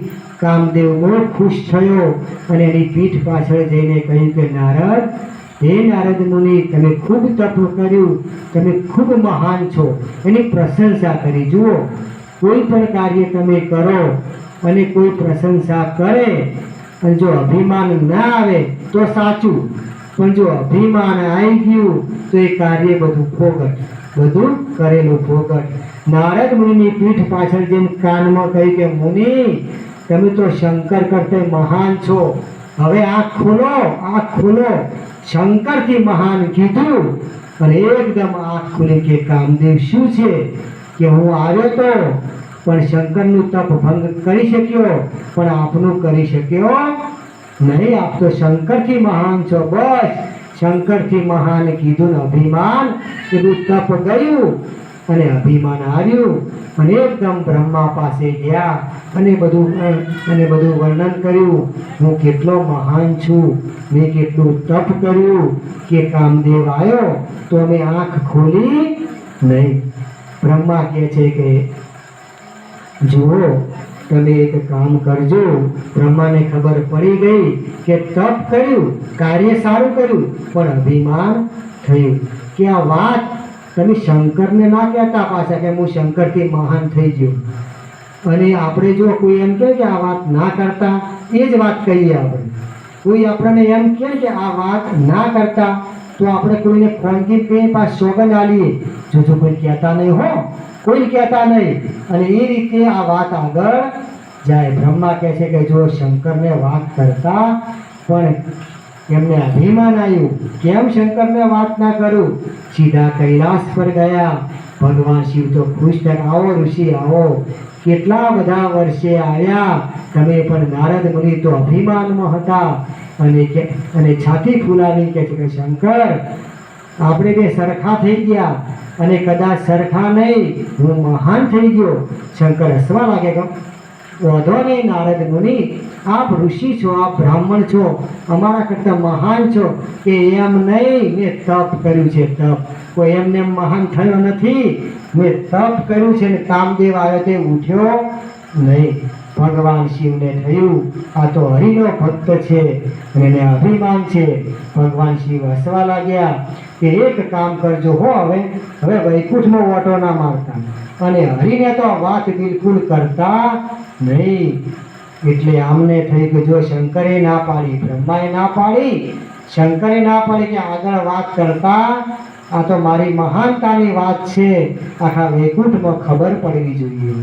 કામદેવ બહુ ખુશ થયો અને એની પીઠ પાછળ જઈને કહ્યું કે નારદ, હે નારદ મુનિ, તમે ખૂબ તપ કર્યું, તમે ખૂબ મહાન છો, એની પ્રશંસા કરી. જુઓ, કોઈ પણ કાર્ય તમે કરો અને કોઈ પ્રશંસા કરે અને જો અભિમાન ના આવે તો સાચું, પણ જો અભિમાન આવી ગયું તો એ કાર્ય બધું ફોગટ, બધું કરેલું ફોગટ. નારદ મુનિની પીઠ પાછળ જઈને કાનમાં કહ્યું કે મુનિ, તમે તો શંકર કરતા મહાન છો, હવે આંખ ખોલો, આંખ ખોલો. શંકરથી મહાન કીધું અને એકદમ આંખ ખુલી કે કામદેવ શું છે કે હું આવ્યો તો પણ શંકરનું તપ ભંગ કરી શક્યો, પણ આપનું કરી શક્યો નહીં. આપ તો શંકરથી મહાન છો. બસ શંકરથી મહાન કીધું ને અભિમાન કીધું, તપ ગયું અને અભિમાન આવ્યું અને એકદમ બ્રહ્મા પાસે ગયા અને બધું વર્ણન કર્યું. હું કેટલો મહાન છું, મેં કેટલું તપ કર્યું કે કામદેવ આવ્યો તો અમે આંખ ખોલી નહીં. બ્રહ્મા કહે છે કે જુઓ, તમે એક કામ કરજો. બ્રહ્માને ખબર પડી ગઈ કે તપ કર્યું, કાર્ય સારું કર્યું, પણ અભિમાન થયું. કે આ વાત તમે શંકરને ના કહેતા પાછા કે હું શંકરથી મહાન થઈ ગયો. અને આપણે જો કોઈ એમ કહે કે આ વાત ના કરતા, એ જ વાત કહીએ આપણે. કોઈ આપણને એમ કહે કે આ વાત ના કરતા તો આપણે કોઈને ફોનથી કંઈ પાસ સોગંદ આલીએ, જો કોઈ કહેતા નહીં હો, કોઈ કહેતા નહીં. અને એ રીતે આ વાત આગળ જાય. બ્રહ્મા કહે છે કે જો શંકરને વાત કરતા પણ એમને અભિમાન આવ્યું, કેમ શંકરને વાત ના કરું. સીધા કૈલાસ પર ગયા. ભગવાન શિવ તો ખુશ થયા, આવો ઋષિ આવો, કેટલા બધા વર્ષે આવ્યા તમે, પણ નારદ મુનિ તો અભિમાનમાં હતા અને છાતી ફૂલાવી કહે છે કે શંકર, આપણે બે સરખા થઈ ગયા અને કદાચ સરખા નહીં, હું મહાન થઈ ગયો. શંકર હસવા લાગે કે વાંધો નહીં નારદ મુનિ, આપ ઋષિ છો, આપ બ્રાહ્મણ છો, અમારા કરતાં મહાન છો. કે એમ નહીં, મેં તપ કર્યું છે. તપ કોઈ એમને મહાન થયો નથી, મેં તપ કર્યું છે. ને કામદેવ આવ્યો તે ઉઠ્યો નહીં. ભગવાન શિવને થયું આ તો હરિનો ભક્ત છે અને એને અભિમાન છે. ભગવાન શિવ હસવા લાગ્યા કે એક કામ કરજો હો, હવે વૈકુંઠમાં ઓટો ના મારતા અને હરિને તો વાત બિલકુલ કરતા નહીં. એટલે આમને થઈ કે જો શંકરે ના પાડી, બ્રહ્માએ ના પાડી, શંકરે ના પાડી કે આગળ વાત કરતા, આ તો મારી મહાનતાની વાત છે, આખા વૈકુંઠમાં ખબર પડવી જોઈએ.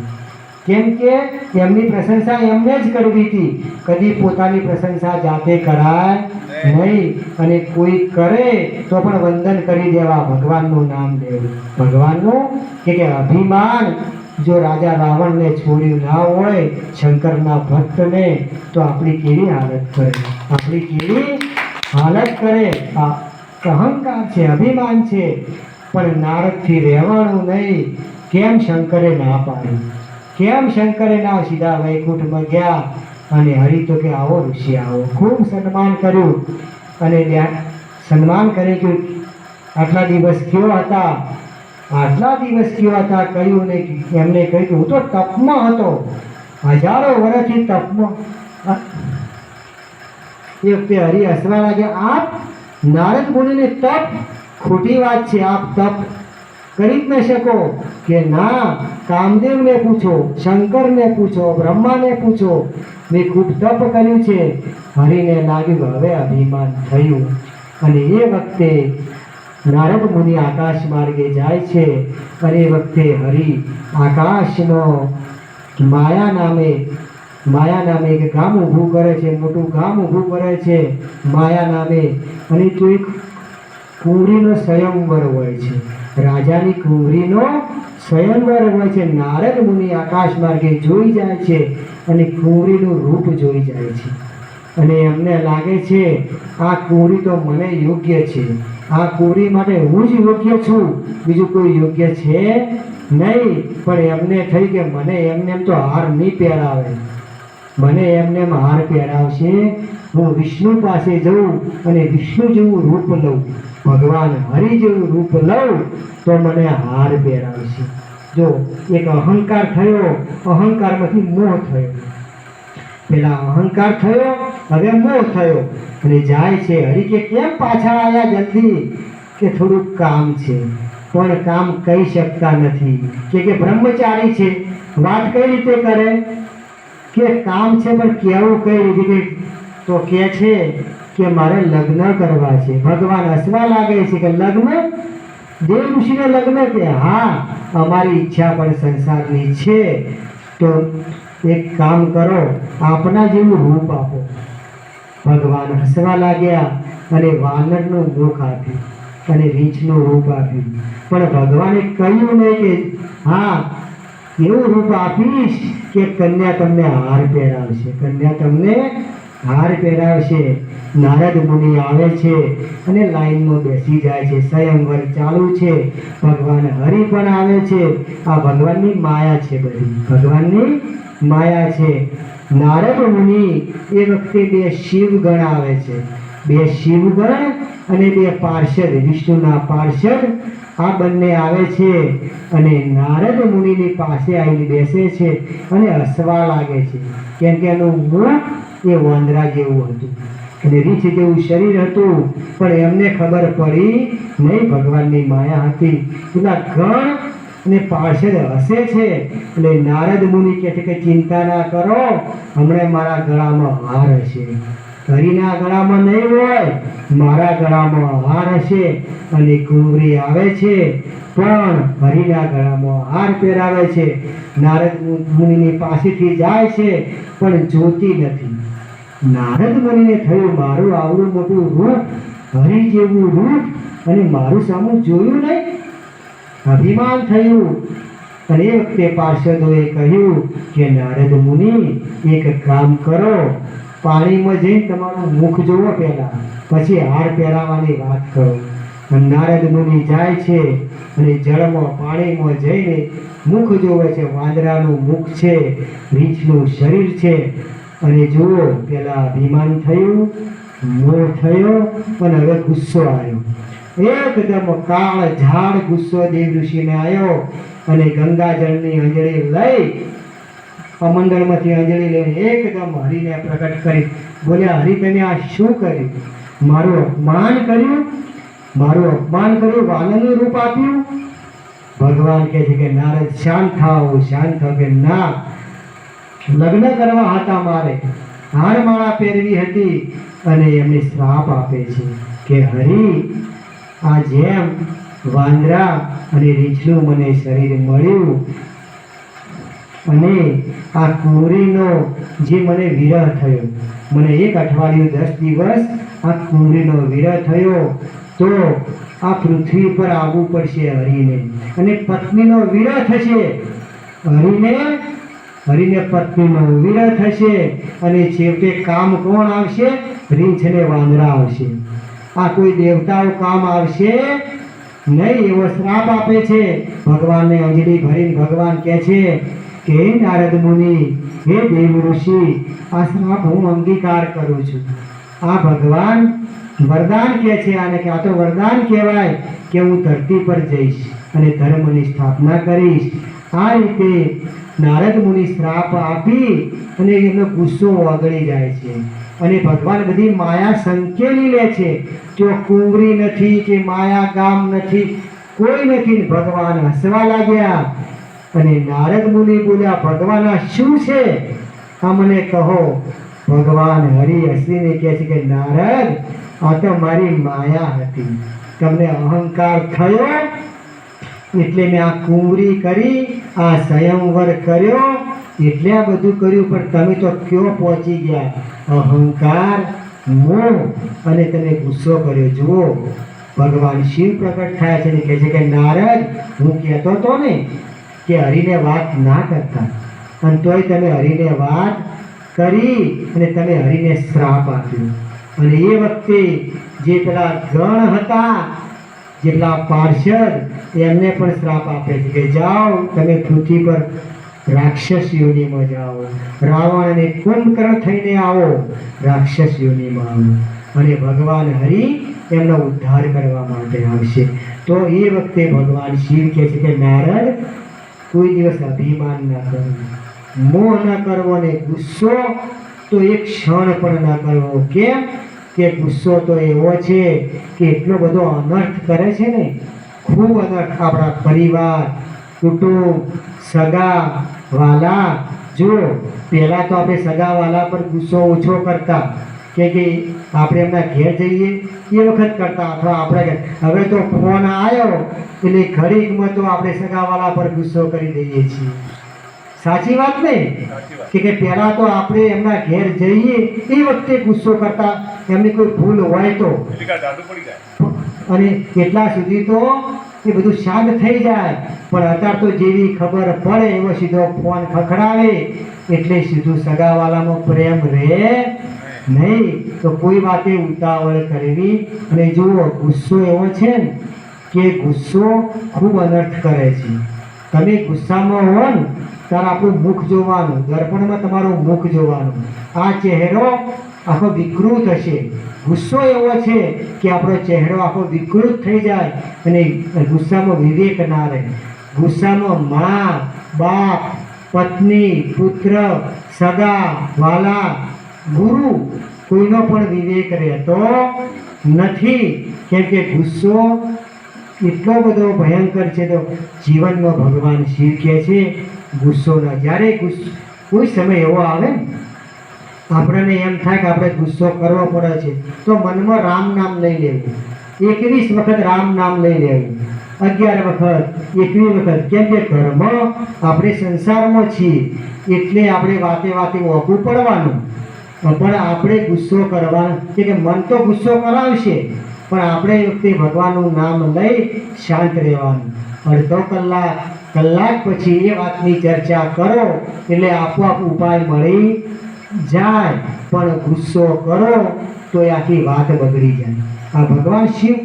કેમ કે એમની પ્રશંસા એમને જ કરવી હતી, કદી પોતાની પ્રશંસા જાતે કરાય નહીં. અને કોઈ કરે તો પણ વંદન કરી દેવા, ભગવાનનું નામ લેવું. ભગવાનનું કે અભિમાન જો રાજા રાવણને છોડ્યું ના હોય, શંકરના ભક્તને, તો આપણી કેવી હાલત કરે, આપણી કેવી હાલત કરે. આ અહંકાર છે, અભિમાન છે. પણ નારદથી રહેવાનું નહીં. કેમ શંકરે ના પાડી, કેમ શંકરે ના, સીધા વૈકુંઠમાં ગયા. અને હરિ તો કે આવો ઋષિ આવો, ખૂબ સન્માન કર્યું. અને સન્માન કરે કે આટલા દિવસ કેવા હતા, આટલા દિવસ કેવા હતા કહ્યું ને એમને કહ્યું કે હું તો તપમાં હતો, હજારો વર્ષથી તપમાં. એ વખતે હરિ હસવા લાગ્યા, આપ નારદ મુનિને તપ, ખોટી વાત છે, આપ તપ કરી જ ન શકો. કે ના, કામદેવને પૂછો, શંકરને પૂછો, બ્રહ્માને પૂછો, મેં ખૂબ તપ કર્યું છે. હરિને લાગ્યું હવે અભિમાન થયું. અને એ વખતે નારદ મુનિ આકાશ માર્ગે જાય છે. અને એ વખતે હરિ આકાશનો માયા નામે એક ગામ ઊભું કરે છે, મોટું ગામ ઊભું કરે છે માયા નામે. અને તો એક કુંવરીનો સ્વયંવર હોય છે, રાજાની કુંવરીનો સ્વયંવર હોય છે. નારદ મુનિ આકાશ માર્ગે જોઈ જાય છે અને કુંવરીનું રૂપ જોઈ જાય છે. અને એમને લાગે છે આ કુંવરી તો મને યોગ્ય છે, આ કુંવરી માટે હું જ યોગ્ય છું, બીજું કોઈ યોગ્ય છે નહીં, પણ એમને થઈ કે મને એમને એમ તો હાર નહીં પહેરાવે, મને એમને એમ હાર પહેરાવશે, હું વિષ્ણુ પાસે જઉં અને વિષ્ણુ જેવું રૂપ લઉં, ભગવાન હરિ જેવું રૂપ લઉં તો મને હાર પહેરાવશે. જો એક અહંકાર થયો, અહંકારમાંથી મોહ થયો, પેલા અહંકાર થયો, હવે મોહ થયો અને જાય છે. હરિ કે કેમ પાછા આવ્યા જલ્દી? કે થોડુંક કામ છે, પણ કામ કહી શકતા નથી. કે બ્રહ્મચારી છે, વાત કઈ રીતે કરે? કે કામ છે પણ કેવું કઈ રીતે? તો કે છે કે મારે લગ્ન કરવા છે. ભગવાન હસવા લાગે છે કે લગ્ન? દેવ ઋષિને લગ્ન? કે હા, અમારી ઈચ્છા પણ સંસારની છે, તો એક કામ કરો, આપના જેવું રૂપ આપો. ભગવાન હસવા લાગ્યા અને વાનરનું મુખ આપ્યું અને રીંછનું રૂપ આપ્યું. પણ ભગવાને કહ્યું નહીં કે હા એવું રૂપ આપીશ કે કન્યા તમને હાર પહેરાવશે, કન્યા તમને હાર પહેરાવશે. નારદ મુનિ આવે છે અને લાઈનમાં બેસી જાય છે, સ્વયંવર ચાલુ છે, ભગવાન હરિ પણ આવે છે. આ ભગવાનની માયા છે, બધી ભગવાનની માયા છે. નારદ મુનિ એ વખતે બે શિવગણ આવે છે, બે શિવગણ અને બે પાર્ષદ, વિષ્ણુના પાર્ષદ, આ બંને આવે છે અને નારદ મુનિની પાસે આવીને બેસે છે અને હસવા લાગે છે. કેમ કે એનું મુખ એ વાંદરા જેવું હતું અને રીંછ જેવું શરીર હતું, પણ એમને ખબર પડી નહીં ભગવાનની માયા હતી. પેલા ગણ અને પાર્ષદ હસે છે એટલે નારદ મુનિ કહે છે કે ચિંતા ના કરો, હમણાં મારા ગળામાં હાર હશે. હરિના ગળામાં નહીં હોય, મારા ગળામાં હાર હશે. અને કુંવરી આવે છે પણ હરિના ગળામાં હાર પહેરાવે છે. નારદ મુનિની પાસેથી જાય છે પણ જોતી નથી. નારદ મુનિને થયું મારું આવડું મોટું રૂપ, હરિ જેવું રૂપ, અને મારું સામું જોયું નહીં, અભિમાન થયું. અને એ વખતે પાર્ષદોએ કહ્યું કે નારદ મુનિ એક કામ કરો, પાણીમાં જઈને તમારું મુખ જોવો પહેલા, પછી હાર પહેરાવાની વાત કરો. અને નારદ મુનિ જાય છે અને જળમાં પાણીમાં જઈને મુખ જોવે છે. વાંદરાનું મુખ છે, રીંછનું શરીર છે. અને જુઓ, પેલા અભિમાન થયું, મોહ થયો, અને હવે ગુસ્સો આવ્યો. એકદમ કાળ ઝાડ ગુસ્સો દેવ ઋષિને આવ્યો અને ગંગાજળની અંજળી લઈ, કમંડળમાંથી અંજળી લઈને એકદમ હરિને પ્રગટ કરી. બોલ્યા, હરિ તમે આ શું કર્યું? મારું અપમાન કર્યું, મારું અપમાન કર્યું, વાનરનું રૂપ આપ્યું. ભગવાન કહે છે કે નારદ શાંત થાઓ, શાંત થાઓ. કે ના, લગ્ન કરવા હતા મારે, હારમાળા પહેરવી હતી. અને એમને શ્રાપ આપે છે કે હરિ આ જેમ વાંદરા અને રીંછનું મને શરીર મળ્યું અને આ કુંવરીનો જે મને વિરહ થયો, મને 1 અઠવાડિયું 10 દિવસ આ કુંવરીનો વિરહ થયો, તો આ પૃથ્વી પર આવવું પડશે હરિને, અને પત્નીનો વિરહ થશે. હરિને પત્નીનો વિરહ થશે અને છેવટે કામ કોણ આવશે? રીંછ અને વાંદરા આવશે. આ કોઈ દેવતાઓ કામ આવશે નહીં, એવો શ્રાપ આપે છે. ભગવાનને અંજલિ ભરીને ભગવાન કહે છે કે હે નારદ મુનિ, હે દેવ ઋષિ, આ શ્રાપ હું અંગીકાર કરું છું. આ ભગવાન વરદાન કહે છે આને, કે આ તો વરદાન કહેવાય કે હું ધરતી પર જઈશ અને ધર્મની સ્થાપના કરીશ. આ રીતે નારદ મુનિ શ્રાપ આપી અને એમનો ગુસ્સો ઓગળી જાય છે. અને ભગવાન બધી માયા સંકેલી લે છે. જો કુંવરી નથી કે માયા ગામ નથી, કોઈ નથી. ભગવાન હસવા લાગ્યા અને નારદ મુનિ બોલ્યા, ભગવાન આ શું છે? આ મને કહો. ભગવાન હરિ હસીને કહે છે કે નારદ, આ તો મારી માયા હતી. તમને અહંકાર થયો એટલે મેં આ કુંવરી કરી, આ સ્વયંવર કર્યો, એટલે આ બધું કર્યું. પણ તમે તો ક્યાં પહોંચી ગયા? અહંકાર, મોહ અને તમે ગુસ્સો કર્યો. જુઓ, ભગવાન શિવ પ્રગટ થયા છે અને કહે છે કે નારદ, હું કહેતો હતો ને કે હરિને વાત ના કરતા, અને તોય તમે હરિને વાત કરી અને તમે હરિને શ્રાપ આપ્યો. અને એ વખતે જે પેલા ગણ હતા જેટલા પાર્ષદ એમને પણ શ્રાપ આપે છે કે જાઓ તમે પૃથ્વી પર રાક્ષસ યોનિમાં જાઓ, રાવણ અને કુંભકર્ણ થઈને આવો, રાક્ષસ યોનિમાં આવો અને ભગવાન હરિ એમનો ઉદ્ધાર કરવા માટે આવશે. તો એ વખતે ભગવાન શિવ કહે છે કે નારદ, કોઈ દિવસ અભિમાન ન કરવું, મોહ ન કરવો ને ગુસ્સો તો એક ક્ષણ પણ ન કરવો. કેમ કે ગુસ્સો તો એવો છે કે એટલો બધો અનર્થ કરે છે ને, ખૂબ અનર્થ. આપણા પરિવાર, કુટુંબ, સગા વાલા, જો પહેલાં તો આપણે સગા વાલા પર ગુસ્સો ઓછો કરતા કે આપણે એમના ઘેર જઈએ એ વખત કરતા, અથવા આપણે હવે તો ફોન આવ્યો એટલે ઘડીકમાં તો આપણે સગાવાલા પર ગુસ્સો કરી દઈએ છીએ. સાચી વાત ને? કે પહેલાં તો આપણે એમના ઘેર જઈએ એ વખતે ગુસ્સો કરતા, એમની કોઈ ભૂલ હોય તો, અને એટલા સુધી તો એ બધું શાંત થઈ જાય. પણ અત્યારે તો જેવી ખબર પડે એવો સીધો ફોન ખખડાવે એટલે સીધું સગાવાલામાં પ્રેમ રહે નહીં. તો કોઈ વાતે ઉતાવળ કરવી. અને જુઓ, ગુસ્સો એવો છે ને કે ગુસ્સો ખૂબ અનર્થ કરે છે. તમે ગુસ્સામાં હો ને ત્યારે આપણું મુખ જોવાનું, દર્પણમાં તમારું મુખ જોવાનું, આ ચહેરો આખો વિકૃત હશે. ગુસ્સો એવો છે કે આપણો ચહેરો આખો વિકૃત થઈ જાય અને ગુસ્સામાં વિવેક ના રહે. ગુસ્સામાં મા, બાપ, પત્ની, પુત્ર, સગા વાલા, ગુરુ, કોઈનો પણ વિવેક રહેતો નથી. કેમ કે ગુસ્સો એટલો બધો ભયંકર છે. તો જીવનમાં ભગવાન શિવ કહે છે ગુસ્સો ન. જ્યારે કોઈ સમય એવો આવે આપણને એમ થાય કે આપણે ગુસ્સો કરવો પડે છે, તો મનમાં રામ નામ લઈ લેવું. 21 વખત રામ નામ લઈ લેવું, 11 વખત, 21 વખત. કેમ કે ઘરમાં આપણે સંસારમાં છીએ એટલે આપણે વાતે વાતે ઓગું પડવાનું. પણ આપણે ગુસ્સો કરવાનો કે મન તો ગુસ્સો કરાવશે, પણ આપણે એ વખતે ભગવાનનું નામ લઈ શાંત રહેવાનું. અડધો કલાક પછી એ વાતની ચર્ચા કરો એટલે આપોઆપ ઉપાય મળી જાય. પણ ગુસ્સો કરો તો એ આખી વાત બગડી જાય. આ ભગવાન શિવ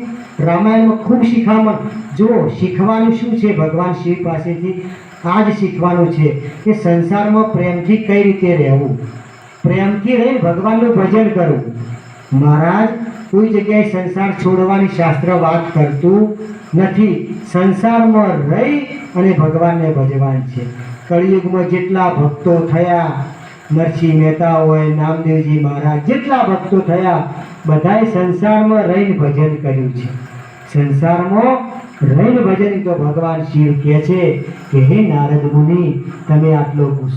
રામાયણમાં ખૂબ શીખામણ. જો શીખવાનું શું છે ભગવાન શિવ પાસેથી? આ જ શીખવાનું છે કે સંસારમાં પ્રેમથી કઈ રીતે રહેવું, પ્રેમથી રહીને ભગવાનનું ભજન કરવું. મહારાજ કોઈ જગ્યાએ સંસાર છોડવાની શાસ્ત્ર વાત કરતું નથી. સંસારમાં રહી અને ભગવાનને ભજવાન છે. કળિયુગમાં જેટલા ભક્તો થયા, નરસિંહ મહેતા હોય, નામદેવજી મહારાજ, જેટલા ભક્તો થયા બધાએ સંસારમાં રહીને ભજન કર્યું છે. સંસારમાં રહીને ભજન. તો ભગવાન શિવ કહે છે કે હે નારદ મુનિ, તમે આટલો ગુસ્સો